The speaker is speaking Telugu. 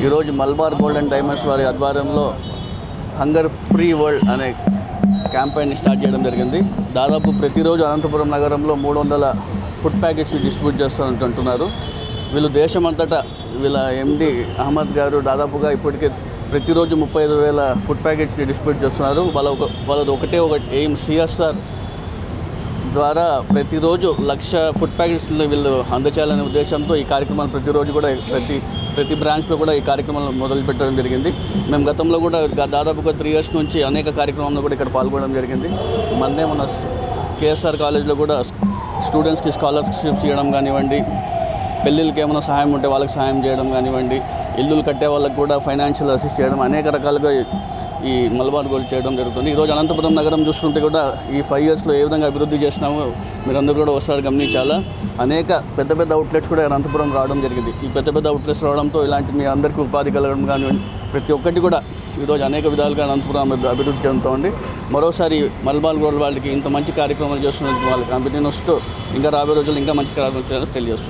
ఈరోజు మల్బార్ గోల్డ్ అండ్ డైమండ్స్ వారి ఆధ్వర్యంలో హంగర్ ఫ్రీ వరల్డ్ అనే క్యాంపెయిన్ని స్టార్ట్ చేయడం జరిగింది. దాదాపు ప్రతిరోజు అనంతపురం నగరంలో 300 ఫుడ్ ప్యాకెట్స్ డిస్ట్రిబ్యూట్ చేస్తుంటున్నారు. వీళ్ళు దేశమంతటా వీళ్ళ ఎండి అహ్మద్ గారు దాదాపుగా ఇప్పటికే ప్రతిరోజు 35,000 ఫుడ్ ప్యాకెట్స్ డిస్ట్రిబ్యూట్ చేస్తున్నారు. వాళ్ళది ఒకటే ఎయిమ్ సిఎస్ఆర్ ద్వారా ప్రతిరోజు 1,00,000 ఫుడ్ ప్యాకెట్స్ని వీళ్ళు అందచేయాలనే ఉద్దేశంతో ఈ కార్యక్రమాలు ప్రతిరోజు కూడా ప్రతి బ్రాంచ్లో కూడా ఈ కార్యక్రమాలు మొదలుపెట్టడం జరిగింది. మేము గతంలో కూడా దాదాపుగా 3 years నుంచి అనేక కార్యక్రమాల్లో కూడా ఇక్కడ పాల్గొనడం జరిగింది. మన కేఎస్ఆర్ కాలేజ్లో కూడా స్టూడెంట్స్కి స్కాలర్షిప్స్ ఇవ్వడం కానివ్వండి, పెళ్ళిళ్ళకి ఏమైనా సహాయం ఉంటే వాళ్ళకి సహాయం చేయడం కానివ్వండి, ఇల్లులు కట్టే వాళ్ళకి కూడా ఫైనాన్షియల్ అసిస్ట్ చేయడం, అనేక రకాలుగా ఈ మల్బార్ గోల్డ్ చేయడం జరుగుతుంది. ఈరోజు అనంతపురం నగరం చూసుకుంటే కూడా ఈ 5 yearsలో ఏ విధంగా అభివృద్ధి చేసినామో మీరందరూ కూడా ఒకసారి గమనించాలా. అనేక పెద్ద అవుట్లెట్స్ కూడా అనంతపురం రావడం జరిగింది. ఈ పెద్ద అవుట్లెట్స్ రావడంతో ఇలాంటి మీ అందరికీ ఉపాధి కలగడం కానివ్వండి, ప్రతి ఒక్కటి కూడా ఈరోజు అనేక విధాలుగా అనంతపురం అభివృద్ధి చెందుతోంది. మరోసారి మల్బార్ గోల్డ్ వాళ్ళకి ఇంత మంచి కార్యక్రమాలు చేస్తున్న వాళ్ళకి కంపెనీ వస్తూ ఇంకా రాబోయే రోజుల్లో ఇంకా మంచి కార్యక్రమాలు తెలియజేస్తుంది.